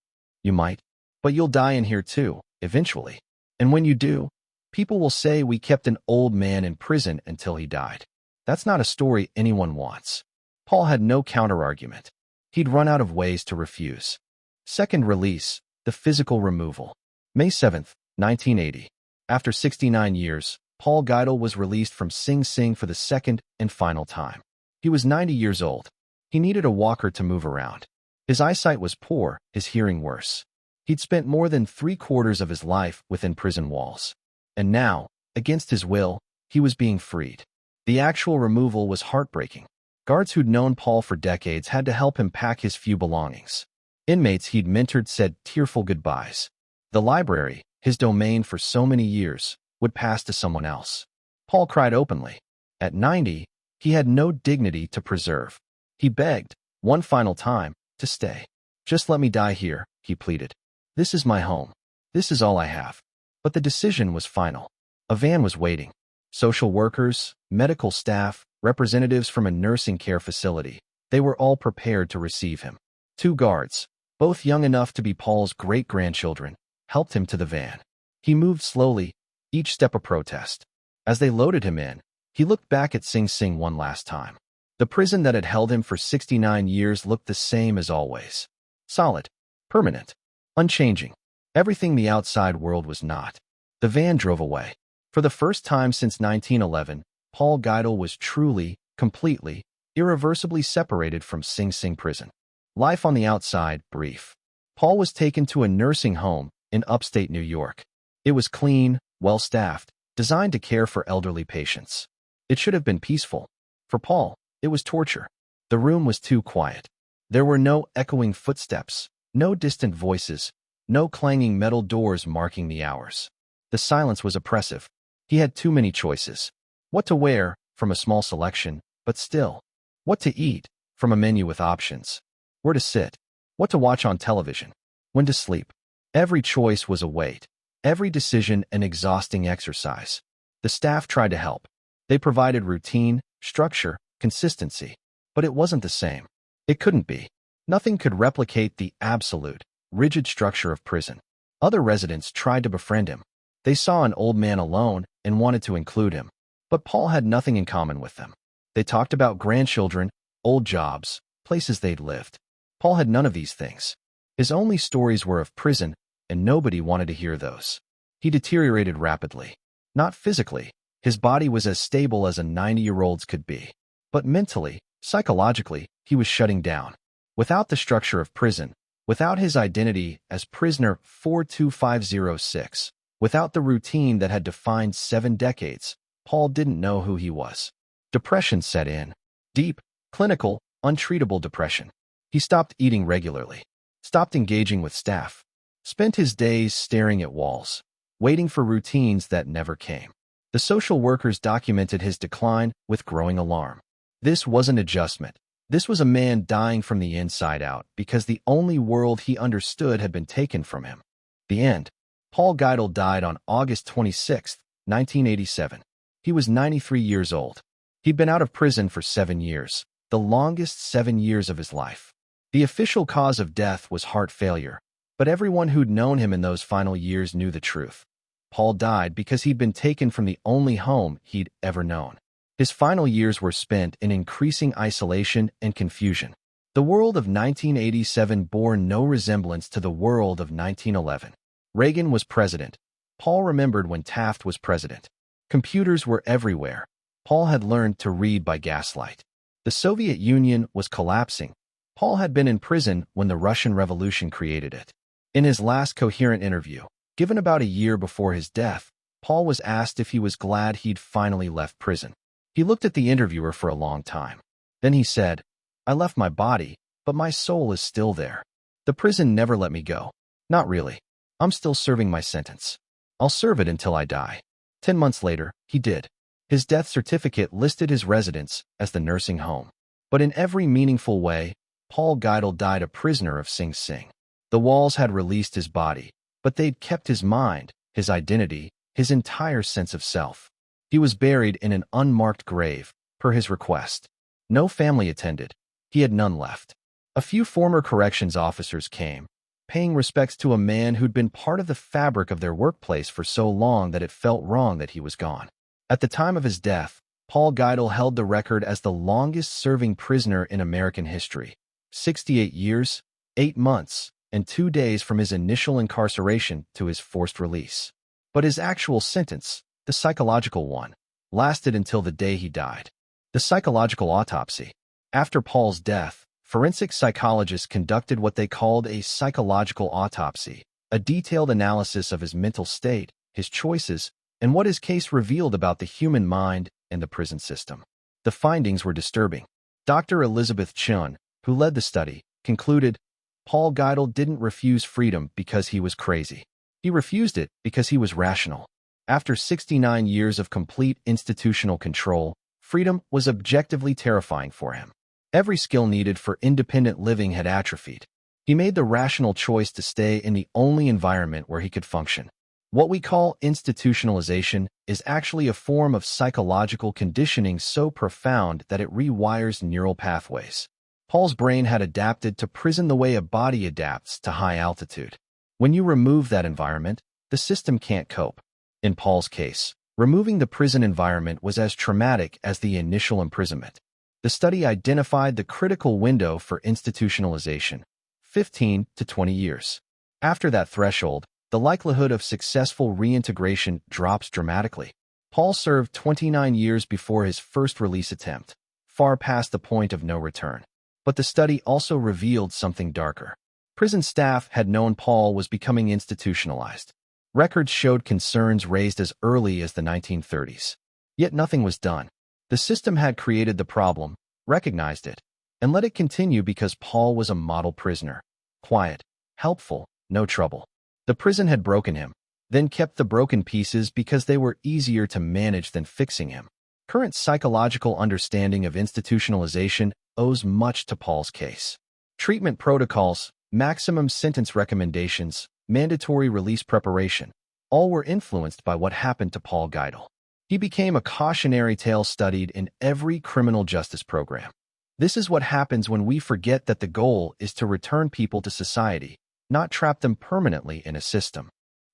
You might, but you'll die in here too, eventually. And when you do, people will say we kept an old man in prison until he died. That's not a story anyone wants." Paul had no counterargument. He'd run out of ways to refuse. Second release, the physical removal. May 7, 1980. After 69 years, Paul Geidel was released from Sing Sing for the second and final time. He was 90 years old. He needed a walker to move around. His eyesight was poor, his hearing worse. He'd spent more than 3/4 of his life within prison walls. And now, against his will, he was being freed. The actual removal was heartbreaking. Guards who'd known Paul for decades had to help him pack his few belongings. Inmates he'd mentored said tearful goodbyes. The library, his domain for so many years, would pass to someone else. Paul cried openly. At 90, he had no dignity to preserve. He begged, one final time, to stay. "Just let me die here," he pleaded. "This is my home. This is all I have." But the decision was final. A van was waiting. Social workers, medical staff, representatives from a nursing care facility, they were all prepared to receive him. 2 guards, both young enough to be Paul's great-grandchildren, helped him to the van. He moved slowly, each step a protest. As they loaded him in, he looked back at Sing Sing one last time. The prison that had held him for 69 years looked the same as always. Solid, permanent, unchanging. Everything the outside world was not. The van drove away. For the first time since 1911, Paul Geidel was truly, completely, irreversibly separated from Sing Sing prison. Life on the outside, brief. Paul was taken to a nursing home in upstate New York. It was clean, well-staffed, designed to care for elderly patients. It should have been peaceful. For Paul, it was torture. The room was too quiet. There were no echoing footsteps, no distant voices, no clanging metal doors marking the hours. The silence was oppressive. He had too many choices. What to wear, from a small selection, but still. What to eat, from a menu with options. Where to sit. What to watch on television. When to sleep. Every choice was a weight. Every decision an exhausting exercise. The staff tried to help. They provided routine, structure, consistency. But it wasn't the same. It couldn't be. Nothing could replicate the absolute, rigid structure of prison. Other residents tried to befriend him. They saw an old man alone and wanted to include him. But Paul had nothing in common with them. They talked about grandchildren, old jobs, places they'd lived. Paul had none of these things. His only stories were of prison, and nobody wanted to hear those. He deteriorated rapidly. Not physically. His body was as stable as a 90-year-old's could be. But mentally, psychologically, he was shutting down. Without the structure of prison, without his identity as prisoner 42506, without the routine that had defined 7 decades, Paul didn't know who he was. Depression set in. Deep, clinical, untreatable depression. He stopped eating regularly, stopped engaging with staff, spent his days staring at walls, waiting for routines that never came. The social workers documented his decline with growing alarm. This wasn't adjustment. This was a man dying from the inside out because the only world he understood had been taken from him. The end. Paul Geidel died on August 26, 1987. He was 93 years old. He'd been out of prison for 7 years, the longest 7 years of his life. The official cause of death was heart failure, but everyone who'd known him in those final years knew the truth. Paul died because he'd been taken from the only home he'd ever known. His final years were spent in increasing isolation and confusion. The world of 1987 bore no resemblance to the world of 1911. Reagan was president. Paul remembered when Taft was president. Computers were everywhere. Paul had learned to read by gaslight. The Soviet Union was collapsing. Paul had been in prison when the Russian Revolution created it. In his last coherent interview, given about a year before his death, Paul was asked if he was glad he'd finally left prison. He looked at the interviewer for a long time. Then he said, "I left my body, but my soul is still there. The prison never let me go. Not really. I'm still serving my sentence. I'll serve it until I die. 10 months later, he did. His death certificate listed his residence as the nursing home. But in every meaningful way, Paul Geidel died a prisoner of Sing Sing. The walls had released his body, but they'd kept his mind, his identity, his entire sense of self. He was buried in an unmarked grave, per his request. No family attended. He had none left. A few former corrections officers came, paying respects to a man who'd been part of the fabric of their workplace for so long that it felt wrong that he was gone. At the time of his death, Paul Geidel held the record as the longest-serving prisoner in American history. 68 years, 8 months, and 2 days from his initial incarceration to his forced release. But his actual sentence, the psychological one, lasted until the day he died. The psychological autopsy. After Paul's death, forensic psychologists conducted what they called a psychological autopsy, a detailed analysis of his mental state, his choices, and what his case revealed about the human mind and the prison system. The findings were disturbing. Dr. Elizabeth Chun, who led the study, concluded, Paul Geidel didn't refuse freedom because he was crazy. He refused it because he was rational. After 69 years of complete institutional control, freedom was objectively terrifying for him. Every skill needed for independent living had atrophied. He made the rational choice to stay in the only environment where he could function. What we call institutionalization is actually a form of psychological conditioning so profound that it rewires neural pathways. Paul's brain had adapted to prison the way a body adapts to high altitude. When you remove that environment, the system can't cope. In Paul's case, removing the prison environment was as traumatic as the initial imprisonment. The study identified the critical window for institutionalization, 15 to 20 years. After that threshold, the likelihood of successful reintegration drops dramatically. Paul served 29 years before his first release attempt, far past the point of no return. But the study also revealed something darker. Prison staff had known Paul was becoming institutionalized. Records showed concerns raised as early as the 1930s. Yet nothing was done. The system had created the problem, recognized it, and let it continue because Paul was a model prisoner. Quiet, helpful, no trouble. The prison had broken him, then kept the broken pieces because they were easier to manage than fixing him. Current psychological understanding of institutionalization owes much to Paul's case. Treatment protocols, maximum sentence recommendations, mandatory release preparation, all were influenced by what happened to Paul Geidel. He became a cautionary tale studied in every criminal justice program. This is what happens when we forget that the goal is to return people to society, not trap them permanently in a system.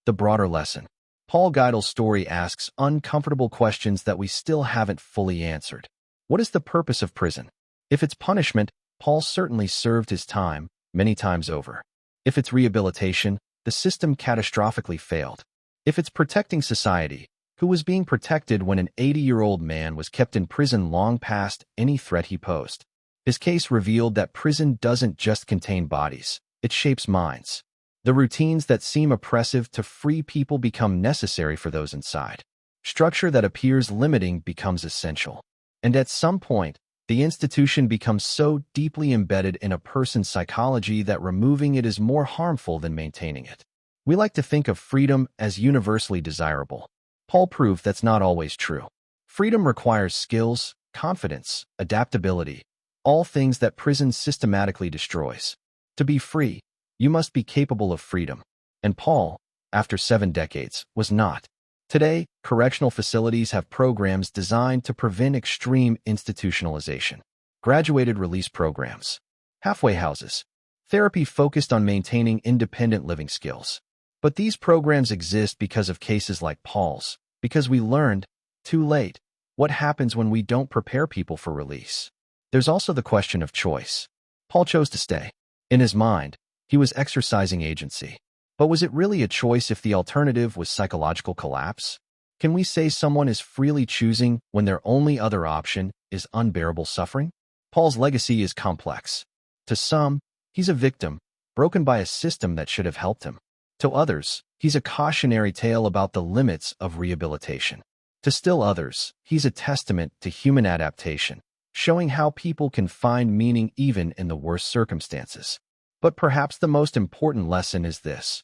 The broader lesson. Paul Geidel's story asks uncomfortable questions that we still haven't fully answered. What is the purpose of prison? If it's punishment, Paul certainly served his time, many times over. If it's rehabilitation, the system catastrophically failed. If it's protecting society, who was being protected when an 80-year-old man was kept in prison long past any threat he posed? His case revealed that prison doesn't just contain bodies, it shapes minds. The routines that seem oppressive to free people become necessary for those inside. Structure that appears limiting becomes essential. And at some point, the institution becomes so deeply embedded in a person's psychology that removing it is more harmful than maintaining it. We like to think of freedom as universally desirable. Paul proved that's not always true. Freedom requires skills, confidence, adaptability, all things that prison systematically destroys. To be free, you must be capable of freedom. And Paul, after 7 decades, was not. Today, correctional facilities have programs designed to prevent extreme institutionalization. Graduated release programs, halfway houses, therapy focused on maintaining independent living skills. But these programs exist because of cases like Paul's, because we learned, too late, what happens when we don't prepare people for release. There's also the question of choice. Paul chose to stay. In his mind, he was exercising agency. But was it really a choice if the alternative was psychological collapse? Can we say someone is freely choosing when their only other option is unbearable suffering? Paul's legacy is complex. To some, he's a victim, broken by a system that should have helped him. To others, he's a cautionary tale about the limits of rehabilitation. To still others, he's a testament to human adaptation, showing how people can find meaning even in the worst circumstances. But perhaps the most important lesson is this.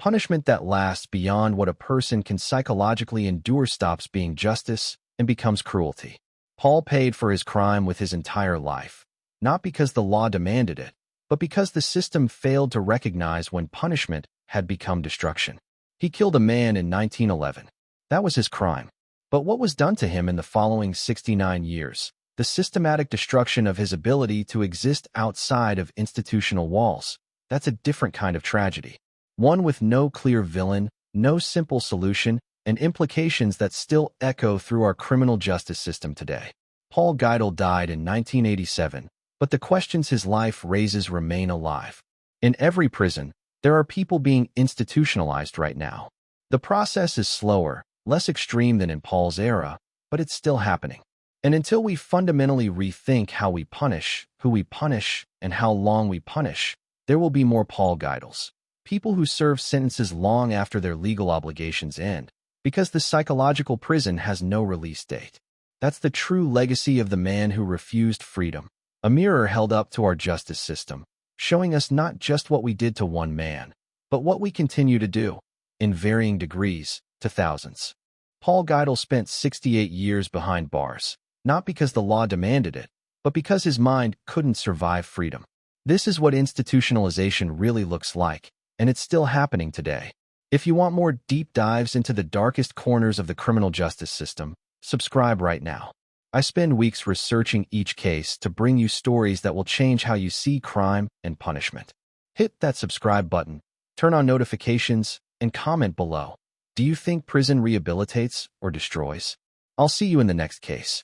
Punishment that lasts beyond what a person can psychologically endure stops being justice and becomes cruelty. Paul paid for his crime with his entire life, not because the law demanded it, but because the system failed to recognize when punishment had become destruction. He killed a man in 1911. That was his crime. But what was done to him in the following 69 years? The systematic destruction of his ability to exist outside of institutional walls. That's a different kind of tragedy. One with no clear villain, no simple solution, and implications that still echo through our criminal justice system today. Paul Geidel died in 1987, but the questions his life raises remain alive. In every prison, there are people being institutionalized right now. The process is slower, less extreme than in Paul's era, but it's still happening. And until we fundamentally rethink how we punish, who we punish, and how long we punish, there will be more Paul Geidels. People who serve sentences long after their legal obligations end, because the psychological prison has no release date. That's the true legacy of the man who refused freedom. A mirror held up to our justice system, showing us not just what we did to one man, but what we continue to do, in varying degrees, to thousands. Paul Geidel spent 68 years behind bars, not because the law demanded it, but because his mind couldn't survive freedom. This is what institutionalization really looks like, and it's still happening today. If you want more deep dives into the darkest corners of the criminal justice system, subscribe right now. I spend weeks researching each case to bring you stories that will change how you see crime and punishment. Hit that subscribe button, turn on notifications, and comment below. Do you think prison rehabilitates or destroys? I'll see you in the next case.